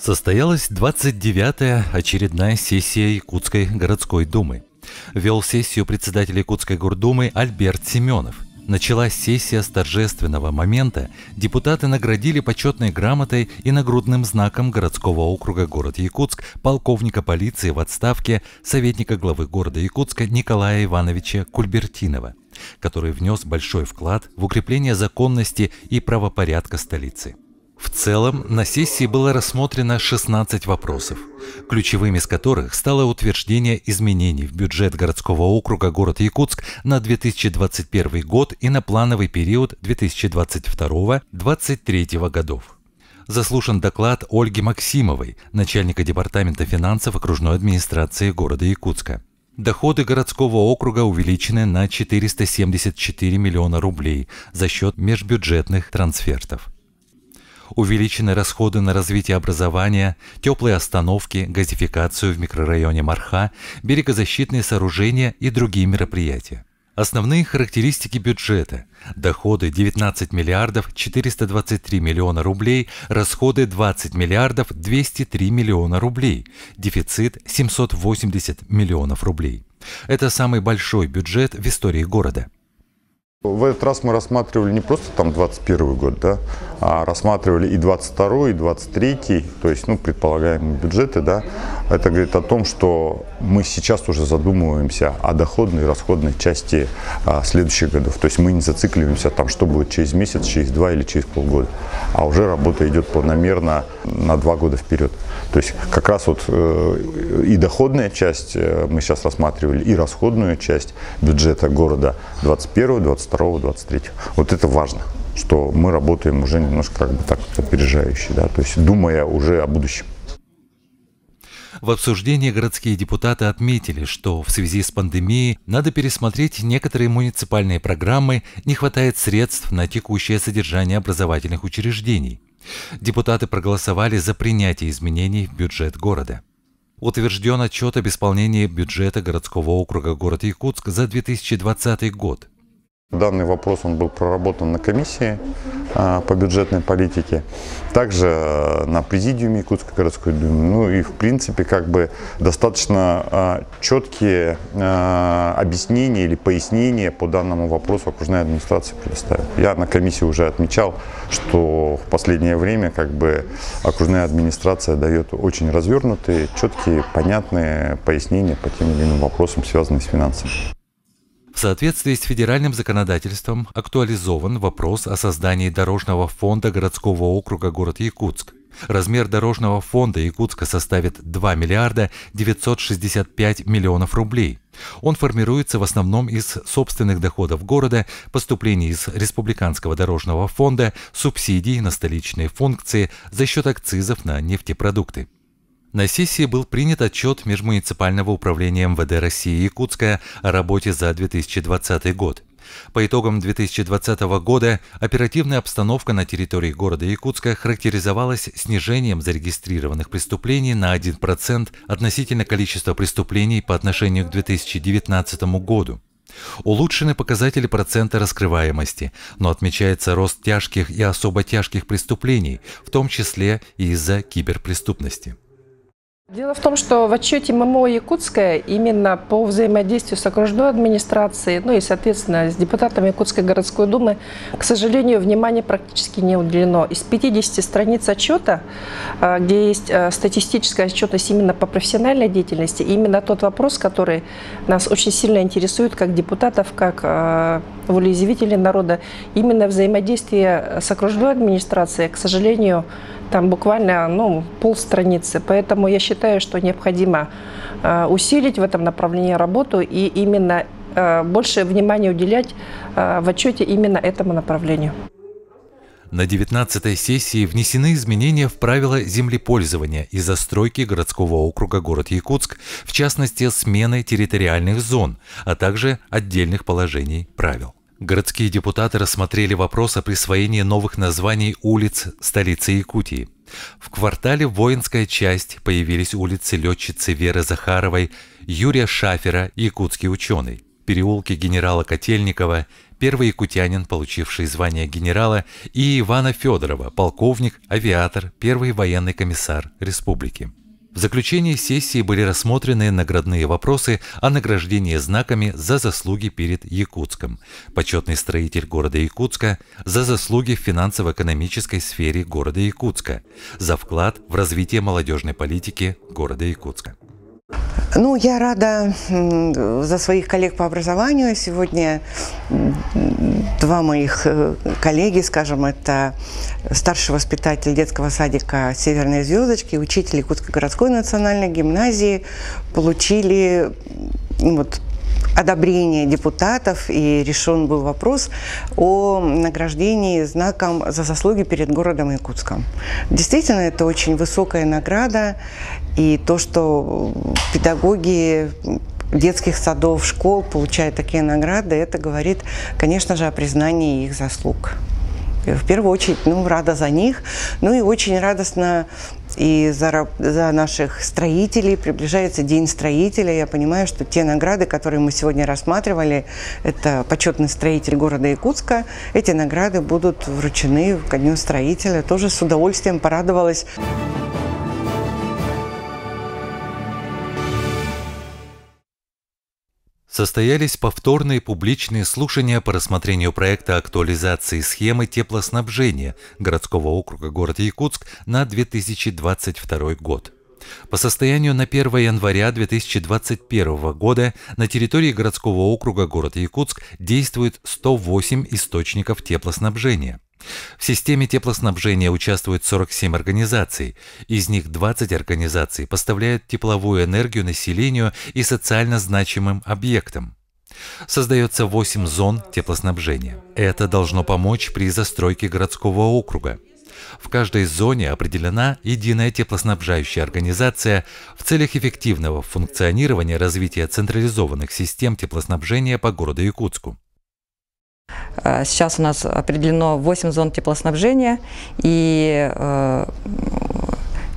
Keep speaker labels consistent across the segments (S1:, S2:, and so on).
S1: Состоялась 29-я очередная сессия Якутской городской думы. Вел сессию председатель Якутской гордумы Альберт Семенов. Началась сессия с торжественного момента. Депутаты наградили почетной грамотой и нагрудным знаком городского округа город Якутск полковника полиции в отставке, советника главы города Якутска Николая Ивановича Кульбертинова, который внес большой вклад в укрепление законности и правопорядка столицы. В целом, на сессии было рассмотрено 16 вопросов, ключевыми из которых стало утверждение изменений в бюджет городского округа город Якутск на 2021 год и на плановый период 2022-2023 годов. Заслушан доклад Ольги Максимовой, начальника департамента финансов окружной администрации города Якутска. Доходы городского округа увеличены на 474 миллиона рублей за счет межбюджетных трансфертов. Увеличены расходы на развитие образования, теплые остановки, газификацию в микрорайоне Марха, берегозащитные сооружения и другие мероприятия. Основные характеристики бюджета: доходы 19 миллиардов 423 миллиона рублей, расходы 20 миллиардов 203 миллиона рублей, дефицит 780 миллионов рублей. Это самый большой бюджет в истории города.
S2: В этот раз мы рассматривали не просто там 21 год, да, а рассматривали и 22, и 23, то есть, предполагаемые бюджеты, да. Это говорит о том, что мы сейчас уже задумываемся о доходной и расходной части следующих годов. То есть мы не зацикливаемся там, что будет через месяц, через 2 или через полгода, а уже работа идет планомерно на 2 года вперед. То есть как раз и доходная часть мы сейчас рассматривали, и расходную часть бюджета города 21, 22, 23. Вот это важно, что мы работаем уже немножко так опережающе, да, то есть думая уже о будущем.
S1: В обсуждении городские депутаты отметили, что в связи с пандемией надо пересмотреть некоторые муниципальные программы, не хватает средств на текущее содержание образовательных учреждений. Депутаты проголосовали за принятие изменений в бюджет города. Утвержден отчет об исполнении бюджета городского округа город Якутск за 2020 год.
S2: Данный вопрос был проработан на комиссии по бюджетной политике, также на президиуме Якутской городской думы. И в принципе достаточно четкие объяснения или пояснения по данному вопросу окружная администрация предоставит. Я на комиссии уже отмечал, что в последнее время окружная администрация дает очень развернутые, четкие, понятные пояснения по тем или иным вопросам, связанным с финансами.
S1: В соответствии с федеральным законодательством актуализован вопрос о создании дорожного фонда городского округа город Якутск. Размер дорожного фонда Якутска составит 2 миллиарда 965 миллионов рублей. Он формируется в основном из собственных доходов города, поступлений из Республиканского дорожного фонда, субсидий на столичные функции за счет акцизов на нефтепродукты. На сессии был принят отчет Межмуниципального управления МВД России Якутска о работе за 2020 год. По итогам 2020 года оперативная обстановка на территории города Якутска характеризовалась снижением зарегистрированных преступлений на 1% относительно количества преступлений по отношению к 2019 году. Улучшены показатели процента раскрываемости, но отмечается рост тяжких и особо тяжких преступлений, в том числе и из-за киберпреступности.
S3: Дело в том, что в отчете ММО Якутская именно по взаимодействию с окружной администрацией, и, соответственно, с депутатами Якутской городской думы, к сожалению, внимание практически не уделено. Из 50 страниц отчета, где есть статистическая отчетность именно по профессиональной деятельности, именно тот вопрос, который нас очень сильно интересует как депутатов, как волеизъявителей народа, именно взаимодействие с окружной администрацией, к сожалению, там буквально полстраницы. Поэтому я считаю, что необходимо усилить в этом направлении работу и именно больше внимания уделять в отчете именно этому направлению.
S1: На 19-й сессии внесены изменения в правила землепользования и застройки городского округа город Якутск, в частности, смены территориальных зон, а также отдельных положений правил. Городские депутаты рассмотрели вопрос о присвоении новых названий улиц столицы Якутии. В квартале «Воинская часть» появились улицы летчицы Веры Захаровой, Юрия Шафера, якутский ученый, переулки генерала Котельникова, первый якутянин, получивший звание генерала, и Ивана Федорова, полковник, авиатор, первый военный комиссар республики. В заключении сессии были рассмотрены наградные вопросы о награждении знаками за заслуги перед Якутском, почетный строитель города Якутска, за заслуги в финансово-экономической сфере города Якутска, за вклад в развитие молодежной политики города Якутска.
S4: Ну, я рада за своих коллег по образованию. Сегодня два моих коллеги, скажем, это старший воспитатель детского садика «Северные звездочки», учитель Якутской городской национальной гимназии, получили одобрение депутатов, и решен был вопрос о награждении знаком за заслуги перед городом Якутском. Действительно, это очень высокая награда, и то, что педагоги детских садов, школ получают такие награды, это говорит, конечно же, о признании их заслуг. В первую очередь, рада за них, и очень радостно и за наших строителей. Приближается День строителя. Я понимаю, что те награды, которые мы сегодня рассматривали, это почетный строитель города Якутска, эти награды будут вручены ко Дню строителя. Тоже с удовольствием порадовалась.
S1: Состоялись повторные публичные слушания по рассмотрению проекта актуализации схемы теплоснабжения городского округа города Якутск на 2022 год. По состоянию на 1 января 2021 года на территории городского округа города Якутск действует 108 источников теплоснабжения. В системе теплоснабжения участвуют 47 организаций, из них 20 организаций поставляют тепловую энергию населению и социально значимым объектам. Создается 8 зон теплоснабжения. Это должно помочь при застройке городского округа. В каждой зоне определена единая теплоснабжающая организация в целях эффективного функционирования развития централизованных систем теплоснабжения по городу Якутску.
S5: Сейчас у нас определено 8 зон теплоснабжения, и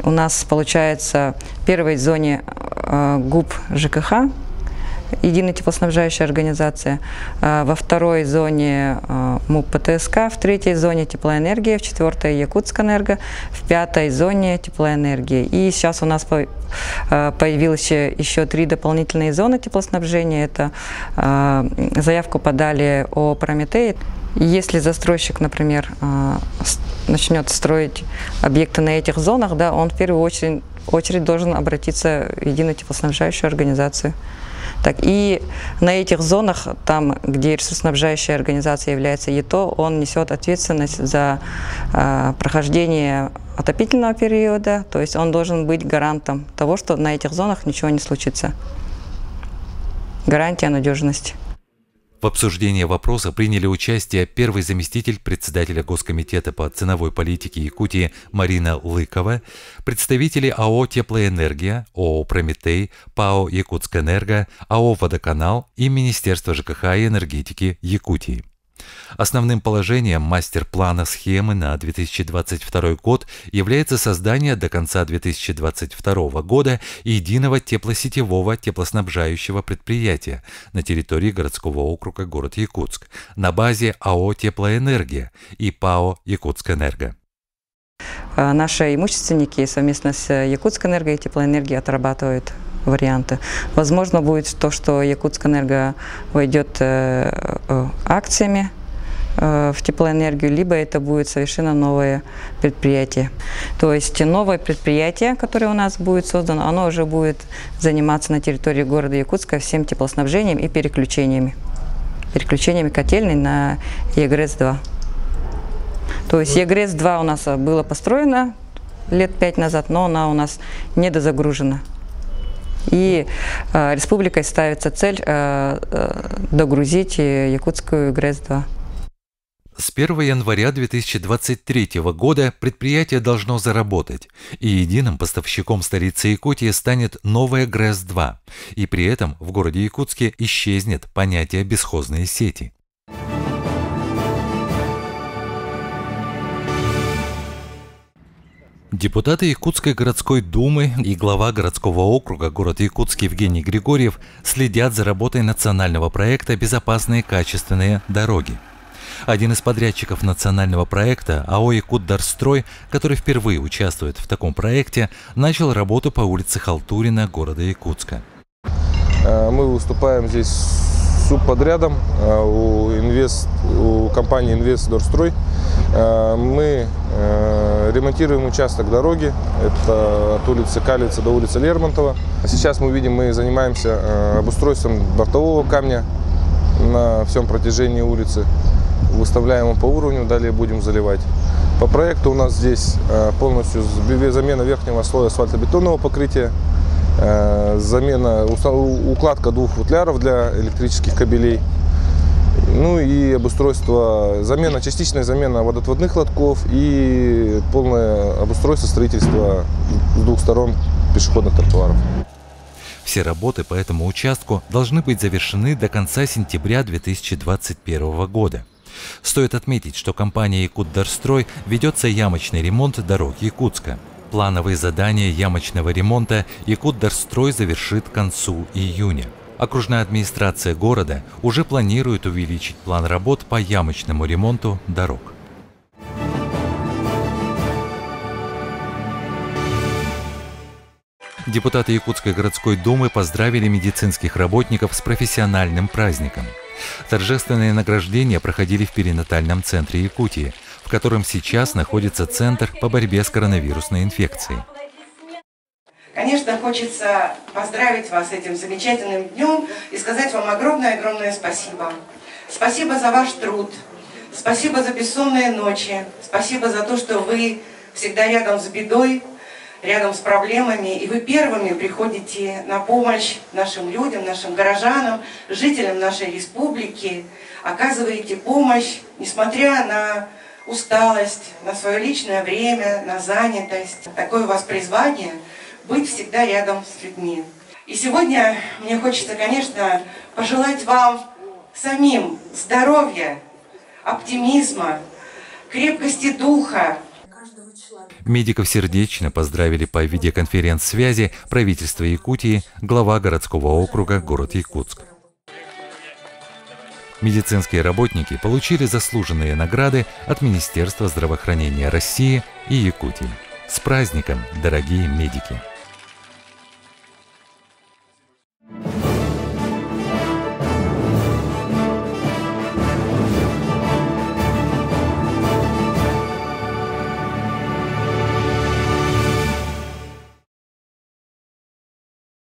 S5: у нас получается в первой зоне ГУП ЖКХ, единая теплоснабжающая организация, во второй зоне МУП ПТСК, в третьей зоне теплоэнергия, в четвертой Якутскэнерго, в пятой зоне теплоэнергия. И сейчас у нас появилось еще 3 дополнительные зоны теплоснабжения. Это заявку подали о Прометее. Если застройщик, например, начнет строить объекты на этих зонах, да, он в первую очередь должен обратиться в единую теплоснабжающую организацию. Так, и на этих зонах, там, где ресурсоснабжающая организация является ЕТО, он несет ответственность за прохождение отопительного периода, то есть он должен быть гарантом того, что на этих зонах ничего не случится. Гарантия надежности.
S1: В обсуждении вопроса приняли участие первый заместитель председателя Госкомитета по ценовой политике Якутии Марина Лыкова, представители АО «Теплоэнергия», ООО «Прометей», ПАО «Якутскэнерго», АО «Водоканал» и Министерство ЖКХ и энергетики Якутии. Основным положением мастер-плана схемы на 2022 год является создание до конца 2022 года единого теплосетевого теплоснабжающего предприятия на территории городского округа город Якутск на базе АО «Теплоэнергия» и ПАО «Якутскэнерго».
S5: Наши имущественники совместно с Якутскэнерго и Теплоэнергией отрабатывают варианты. Возможно, будет то, что Якутскэнерго войдет акциями в теплоэнергию, либо это будет совершенно новое предприятие. То есть новое предприятие, которое у нас будет создано, оно уже будет заниматься на территории города Якутска всем теплоснабжением и переключениями котельной на ЕГРЭС-2. То есть ЕГРЭС-2 у нас было построено лет 5 назад, но она у нас недозагружена. И республикой ставится цель догрузить якутскую ЕГРЭС-2.
S1: С 1 января 2023 года предприятие должно заработать, и единым поставщиком столицы Якутии станет новая ГРЭС-2, и при этом в городе Якутске исчезнет понятие бесхозные сети. Депутаты Якутской городской думы и глава городского округа город Якутск Евгений Григорьев следят за работой национального проекта «Безопасные качественные дороги». Один из подрядчиков национального проекта, АО «Якутдарстрой», который впервые участвует в таком проекте, начал работу по улице Халтурина города Якутска.
S6: Мы выступаем здесь субподрядом у компании «Инвестдорстрой». Мы ремонтируем участок дороги, это от улицы Калица до улицы Лермонтова. Сейчас мы занимаемся обустройством бортового камня на всем протяжении улицы. Выставляем его по уровню, далее будем заливать. По проекту у нас здесь полностью замена верхнего слоя асфальтобетонного покрытия, укладка 2 футляров для электрических кабелей, ну и обустройство, частичная замена водоотводных лотков и полное обустройство строительства с 2 сторон пешеходных тротуаров.
S1: Все работы по этому участку должны быть завершены до конца сентября 2021 года. Стоит отметить, что компания «Якутдарстрой» ведется ямочный ремонт дорог Якутска. Плановые задания ямочного ремонта «Якутдарстрой» завершит к концу июня. Окружная администрация города уже планирует увеличить план работ по ямочному ремонту дорог. Депутаты Якутской городской думы поздравили медицинских работников с профессиональным праздником. Торжественные награждения проходили в перинатальном центре Якутии, в котором сейчас находится Центр по борьбе с коронавирусной инфекцией.
S4: Конечно, хочется поздравить вас с этим замечательным днем и сказать вам огромное-огромное спасибо. Спасибо за ваш труд, спасибо за бессонные ночи, спасибо за то, что вы всегда рядом с бедой, рядом с проблемами, и вы первыми приходите на помощь нашим людям, нашим горожанам, жителям нашей республики, оказываете помощь, несмотря на усталость, на свое личное время, на занятость. Такое у вас призвание – быть всегда рядом с людьми. И сегодня мне хочется, конечно, пожелать вам самим здоровья, оптимизма, крепкости духа.
S1: Медиков сердечно поздравили по видеоконференц-связи правительства Якутии, глава городского округа город Якутск. Медицинские работники получили заслуженные награды от Министерства здравоохранения России и Якутии. С праздником, дорогие медики!